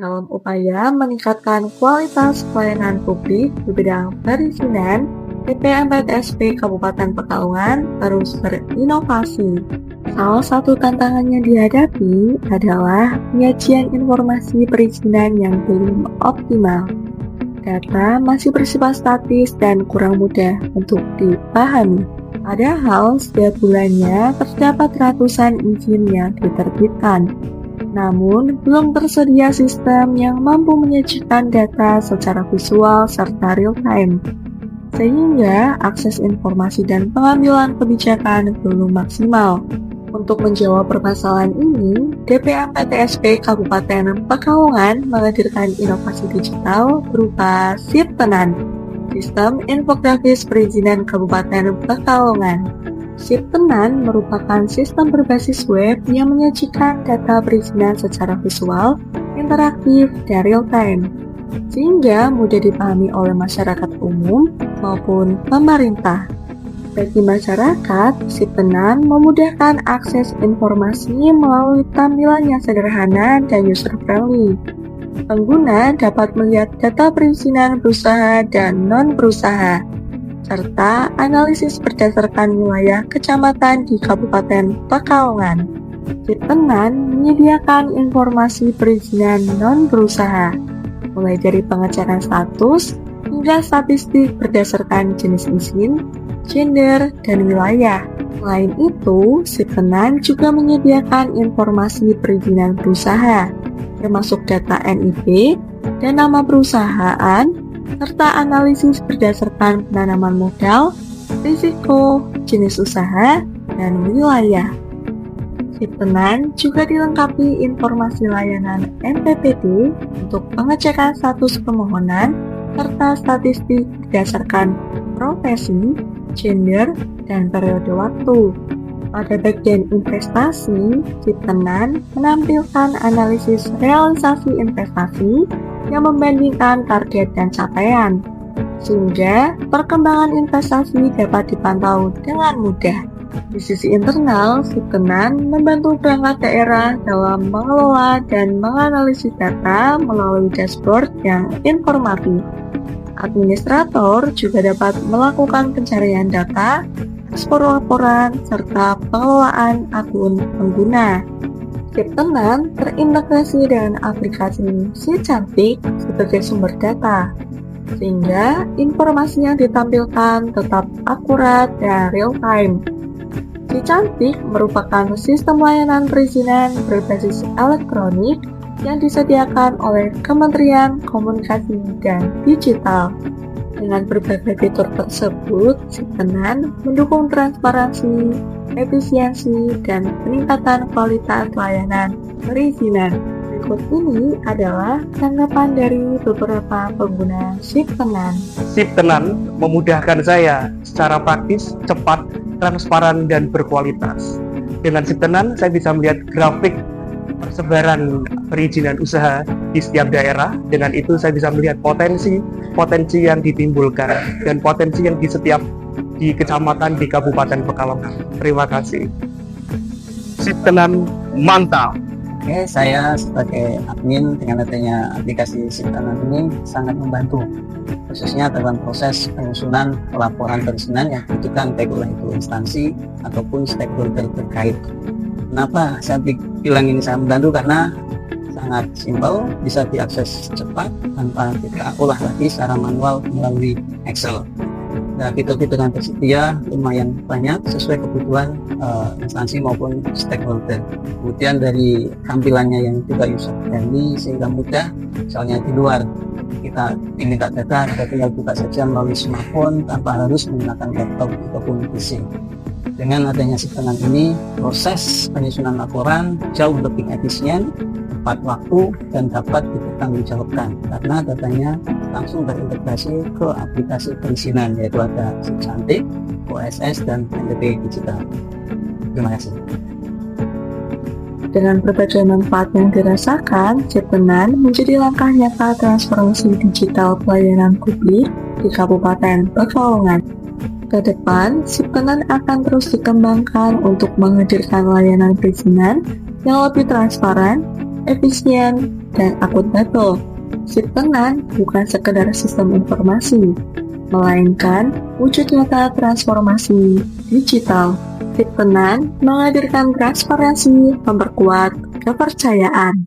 Dalam upaya meningkatkan kualitas pelayanan publik di bidang perizinan, DPMPTSP Kabupaten Pekalongan terus berinovasi. Salah satu tantangannya dihadapi adalah penyajian informasi perizinan yang belum optimal. Data masih bersifat statis dan kurang mudah untuk dipahami. Padahal setiap bulannya terdapat ratusan izin yang diterbitkan. Namun, belum tersedia sistem yang mampu menyajikan data secara visual serta real-time, sehingga akses informasi dan pengambilan kebijakan belum maksimal. Untuk menjawab permasalahan ini, DPMPTSP Kabupaten Pekalongan menghadirkan inovasi digital berupa SIP-Tenan, Sistem Infografis Perizinan Kabupaten Pekalongan. SIP-Tenan merupakan sistem berbasis web yang menyajikan data perizinan secara visual, interaktif, dan real-time, sehingga mudah dipahami oleh masyarakat umum maupun pemerintah. Bagi masyarakat, SIP-Tenan memudahkan akses informasi melalui tampilan yang sederhana dan user-friendly. Pengguna dapat melihat data perizinan berusaha dan non-berusaha, serta analisis berdasarkan wilayah kecamatan di Kabupaten Pekalongan. SIP-Tenan menyediakan informasi perizinan non-berusaha, mulai dari pengecekan status hingga statistik berdasarkan jenis izin, gender, dan wilayah. Selain itu, SIP-Tenan juga menyediakan informasi perizinan berusaha, termasuk data NIP dan nama perusahaan, serta analisis berdasarkan penanaman modal, risiko, jenis usaha, dan wilayah. SIP-Tenan juga dilengkapi informasi layanan NPPD untuk pengecekan status permohonan, serta statistik berdasarkan profesi, gender, dan periode waktu. Pada bagian investasi, SIP-Tenan menampilkan analisis realisasi investasi yang membandingkan target dan capaian, sehingga perkembangan investasi dapat dipantau dengan mudah. Di sisi internal, SIP-Tenan membantu perangkat daerah dalam mengelola dan menganalisis data melalui dashboard yang informatif. Administrator juga dapat melakukan pencarian data, ekspor laporan, serta pengelolaan akun pengguna. SIP-Tenan terintegrasi dengan aplikasi SICantik sebagai sumber data, sehingga informasi yang ditampilkan tetap akurat dan real-time. SICantik merupakan sistem layanan perizinan berbasis elektronik yang disediakan oleh Kementerian Komunikasi dan Digital. Dengan berbagai fitur tersebut, SIP-Tenan mendukung transparansi, efisiensi, dan peningkatan kualitas layanan perizinan. Berikut ini adalah tanggapan dari beberapa pengguna SIP-Tenan. SIP-Tenan memudahkan saya secara praktis, cepat, transparan, dan berkualitas. Dengan SIP-Tenan, saya bisa melihat grafik persebaran perizinan usaha di setiap daerah. Dengan itu saya bisa melihat potensi yang ditimbulkan dan potensi yang di kecamatan di Kabupaten Pekalongan. Terima kasih. SIP-Tenan mantap. Oke, saya sebagai admin dengan adanya aplikasi SIP-Tenan ini sangat membantu, khususnya dalam proses penyusunan laporan perizinan yang dibutuhkan baik oleh itu instansi ataupun stakeholder terkait. Kenapa saya bilang ini sangat membantu? Karena sangat simpel, bisa diakses cepat tanpa kita olah lagi secara manual melalui Excel. Nah, fitur-fitur yang tersedia lumayan banyak sesuai kebutuhan instansi maupun stakeholder. Kemudian dari tampilannya yang juga user friendly sehingga mudah, misalnya di luar kita minta data, kita tinggal buka saja melalui smartphone tanpa harus menggunakan laptop ataupun PC. Dengan adanya SIP-Tenan ini, proses penyusunan laporan jauh lebih efisien, tepat waktu, dan dapat dipertanggungjawabkan karena datanya langsung terintegrasi ke aplikasi perizinan, yaitu ada SICantik, OSS, dan NTP Digital. Terima kasih. Dengan berbagai manfaat yang dirasakan, SIP-Tenan menjadi langkah nyata transformasi digital pelayanan publik di Kabupaten Pekalongan. Ke depan, SIP-Tenan akan terus dikembangkan untuk menghadirkan layanan perizinan yang lebih transparan, efisien, dan akuntabel. Siptenan bukan sekedar sistem informasi, melainkan wujud nyata transformasi digital. Siptenan menghadirkan transparansi, memperkuat kepercayaan.